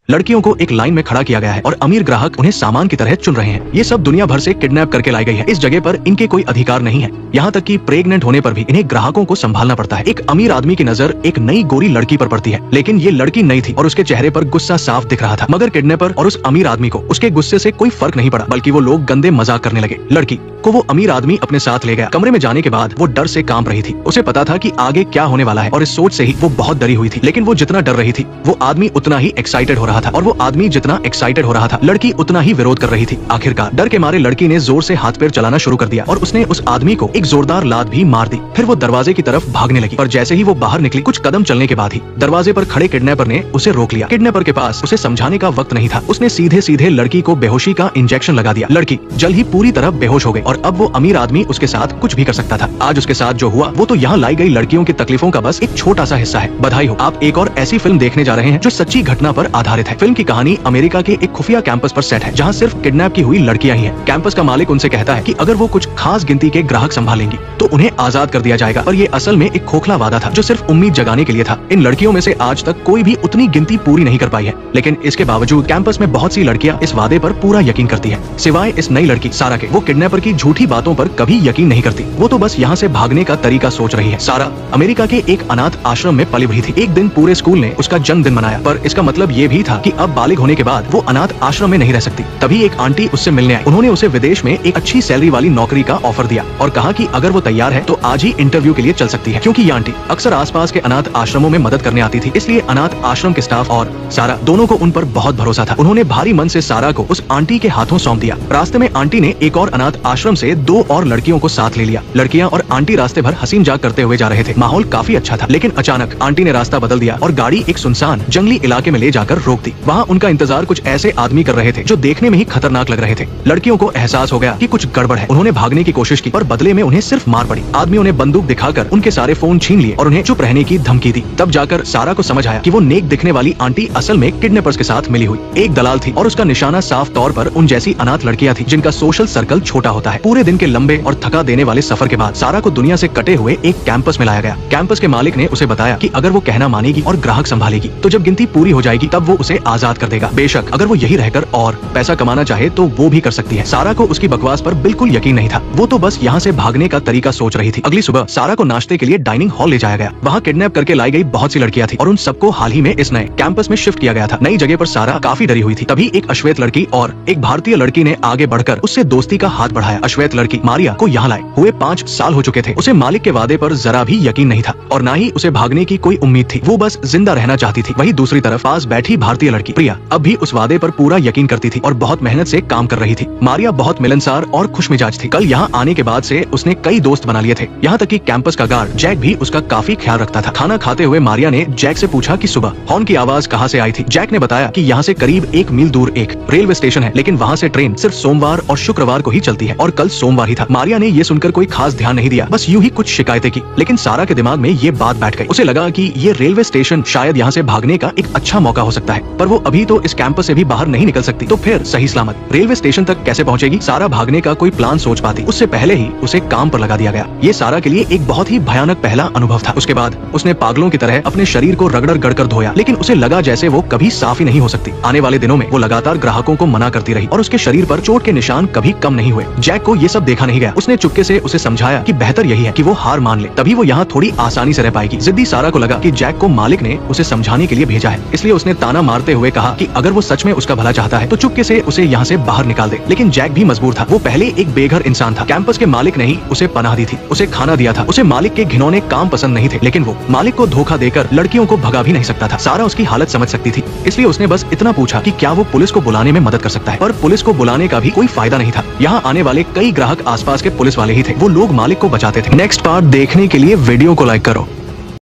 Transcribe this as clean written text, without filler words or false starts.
लड़कियों को एक लाइन में खड़ा किया गया है और अमीर ग्राहक उन्हें सामान की तरह चुन रहे हैं। ये सब दुनिया भर से किडनैप करके लाई गई है। इस जगह पर इनके कोई अधिकार नहीं है। यहाँ तक कि प्रेग्नेंट होने पर भी इन्हें ग्राहकों को संभालना पड़ता है। एक अमीर आदमी की नजर एक नई गोरी लड़की पर पड़ती है, लेकिन ये लड़की नई थी और उसके चेहरे पर गुस्सा साफ दिख रहा था। मगर किडनैपर और उस अमीर आदमी को उसके गुस्से से कोई फर्क नहीं पड़ा, बल्कि वो लोग गंदे मजाक करने लगे। लड़की को वो अमीर आदमी अपने साथ ले गया। कमरे में जाने के बाद वो डर से कांप रही थी। उसे पता था कि आगे क्या होने वाला है और इस सोच से ही वो बहुत डरी हुई थी। लेकिन वो जितना डर रही थी, वो आदमी उतना ही एक्साइटेड हो रहा था, और वो आदमी जितना एक्साइटेड हो रहा था, लड़की उतना ही विरोध कर रही थी। आखिरकार डर के मारे लड़की ने जोर से हाथ पैर चलाना शुरू कर दिया और उसने उस आदमी को एक जोरदार लात भी मार दी। फिर वो दरवाजे की तरफ भागने लगी, पर जैसे ही वो बाहर निकली, कुछ कदम चलने के बाद ही दरवाजे पर खड़े किडनैपर ने उसे रोक लिया। किडनैपर के पास उसे समझाने का वक्त नहीं था। उसने सीधे सीधे लड़की को बेहोशी का इंजेक्शन लगा दिया। लड़की जल्द ही पूरी तरह बेहोश हो गई और अब वो अमीर आदमी उसके साथ कुछ भी कर सकता था। आज उसके साथ जो हुआ वो तो यहाँ लाई गई लड़कियों की तकलीफों का बस एक छोटा सा हिस्सा है। बधाई हो, आप एक और ऐसी फिल्म देखने जा रहे हैं जो सच्ची घटना पर आधारित है। फिल्म की कहानी अमेरिका के एक खुफिया कैंपस पर सेट है, जहाँ सिर्फ किडनैप की हुई लड़कियां ही हैं। कैंपस का मालिक उनसे कहता है कि अगर वो कुछ खास गिनती के ग्राहक संभालेंगी तो उन्हें आजाद कर दिया जाएगा, पर ये असल में एक खोखला वादा था जो सिर्फ उम्मीद जगाने के लिए था। इन लड़कियों में से आज तक कोई भी उतनी गिनती पूरी नहीं कर पाई है, लेकिन इसके बावजूद कैंपस में बहुत सी लड़कियां इस वादे पर पूरा यकीन करती है, सिवाय इस नई लड़की सारा के। वो किडनैपर की झूठी बातों पर कभी यकीन नहीं करती। वो तो बस यहाँ से भागने का तरीका सोच रही है। सारा अमेरिका के एक अनाथ आश्रम में पली बढ़ी थी। एक दिन पूरे स्कूल ने उसका जन्मदिन मनाया, पर इसका मतलब ये भी था कि अब बालिग होने के बाद वो अनाथ आश्रम में नहीं रह सकती। तभी एक आंटी उससे मिलने आई। उन्होंने उसे विदेश में एक अच्छी सैलरी वाली नौकरी का ऑफर दिया और कहा कि अगर वो तैयार है तो आज ही इंटरव्यू के लिए चल सकती है। क्योंकि ये आंटी अक्सर आसपास के अनाथ आश्रमों में मदद करने आती थी, इसलिए अनाथ आश्रम के स्टाफ और सारा दोनों को उन पर बहुत भरोसा था। उन्होंने भारी मन से सारा को उस आंटी के हाथों सौंप दिया। रास्ते में आंटी ने एक और अनाथ आश्रम से 2 और लड़कियों को साथ ले लिया। लड़कियां और आंटी रास्ते भर हंसी मजाक करते हुए जा रहे थे। माहौल काफी अच्छा था, लेकिन अचानक आंटी ने रास्ता बदल दिया और गाड़ी एक सुनसान जंगली इलाके में ले जाकर रोक दी। वहाँ उनका इंतजार कुछ ऐसे आदमी कर रहे थे जो देखने में ही खतरनाक लग रहे थे। लड़कियों को एहसास हो गया कि कुछ गड़बड़ है। उन्होंने भागने की कोशिश की, पर बदले में उन्हें सिर्फ मार पड़ी। आदमियों ने बंदूक दिखाकर उनके सारे फोन छीन लिए और उन्हें चुप रहने की धमकी दी। तब जाकर सारा को समझ आया कि वो नेक दिखने वाली आंटी असल में किडनैपर्स के साथ मिली हुई एक दलाल थी और उसका निशाना साफ तौर पर उन जैसी अनाथ लड़कियां थी जिनका सोशल सर्कल छोटा होता है। पूरे दिन के लंबे और थका देने वाले सफर के बाद सारा को दुनिया से कटे हुए एक कैंपस में लाया गया। कैंपस के मालिक ने उसे बताया कि अगर वो कहना मानेगी और ग्राहक संभालेगी तो जब गिनती पूरी हो जाएगी तब वो उसे आजाद कर देगा। बेशक अगर वो यही रहकर और पैसा कमाना चाहे तो वो भी कर सकती है। सारा को उसकी बकवास पर बिल्कुल यकीन नहीं था। वो तो बस यहाँ से भागने का तरीका सोच रही थी। अगली सुबह सारा को नाश्ते के लिए डाइनिंग हॉल ले जाया गया। वहाँ किडनैप करके लाई गई बहुत सी लड़कियां थी और उन सबको हाल ही में इस नए कैंपस में शिफ्ट किया गया था। नई जगह पर सारा काफी डरी हुई थी। तभी एक अश्वेत लड़की और एक भारतीय लड़की ने आगे बढ़कर उससे दोस्ती का हाथ बढ़ाया। अश्वेत लड़की मारिया को यहाँ लाए हुए 5 साल हो चुके थे। उसे मालिक के वादे पर जरा भी यकीन नहीं था और न ही उसे भागने की कोई उम्मीद थी। वो बस जिंदा रहना चाहती थी। वहीं दूसरी तरफ पास बैठी भारतीय लड़की प्रिया अब भी उस वादे पर पूरा यकीन करती थी और बहुत मेहनत से काम कर रही थी। मारिया बहुत मिलनसार और खुशमिजाज थी। कल यहाँ आने के बाद से उसने कई दोस्त बना लिए थे। यहाँ तक कि कैंपस का गार्ड जैक भी उसका काफी ख्याल रखता था। खाना खाते हुए मारिया ने जैक से पूछा कि सुबह हॉर्न की आवाज कहाँ से आई थी। जैक ने बताया कि यहाँ से करीब 1 मील दूर एक रेलवे स्टेशन है, लेकिन वहाँ से ट्रेन सिर्फ सोमवार और शुक्रवार को ही चलती है और कल सोमवार ही था। मारिया ने ये सुनकर कोई खास ध्यान नहीं दिया, बस यूं ही कुछ शिकायतें की। लेकिन सारा के दिमाग में ये बात बैठ गई। उसे लगा कि ये रेलवे स्टेशन शायद यहाँ से भागने का एक अच्छा मौका हो सकता है, पर वो अभी तो इस कैंपस से भी बाहर नहीं निकल सकती, तो फिर सही सलामत रेलवे स्टेशन तक कैसे पहुँचेगी। सारा भागने का कोई प्लान सोच पाती उससे पहले ही उसे काम पर लगा दिया गया। ये सारा के लिए एक बहुत ही भयानक पहला अनुभव था। उसके बाद उसने पागलों की तरह अपने शरीर को रगड़ गड़कर धोया, लेकिन उसे लगा जैसे वो कभी साफ ही नहीं हो सकती। आने वाले दिनों में वो लगातार ग्राहकों को मना करती रही और उसके शरीर पर चोट के निशान कभी कम नहीं हुए। जैक को ये सब देखा नहीं गया। उसने चुपके से उसे समझाया कि बेहतर यही है कि वो हार मान ले, तभी वो यहाँ थोड़ी आसानी से रह पाएगी। जिद्दी सारा को लगा कि जैक को मालिक ने उसे समझाने के लिए भेजा है, इसलिए उसने ताना मारते हुए कहा कि अगर वो सच में उसका भला चाहता है तो चुपके से उसे यहाँ से बाहर निकाल दे। लेकिन जैक भी मजबूर था। वो पहले एक बेघर इंसान था। कैंपस के मालिक ने ही उसे पनाह दी थी, उसे खाना दिया था। उसे मालिक के घिनौने काम पसंद नहीं थे, लेकिन वो मालिक को धोखा देकर लड़कियों को भगा भी नहीं सकता था। सारा उसकी हालत समझ सकती थी, इसलिए उसने बस इतना पूछा कि क्या वो पुलिस को बुलाने में मदद कर सकता है, पर पुलिस को बुलाने का भी कोई फायदा नहीं था। यहाँ आने वाले कई ग्राहक आसपास के पुलिस वाले ही थे। वो लोग मालिक को बचाते थे। नेक्स्ट पार्ट देखने के लिए वीडियो को लाइक करो।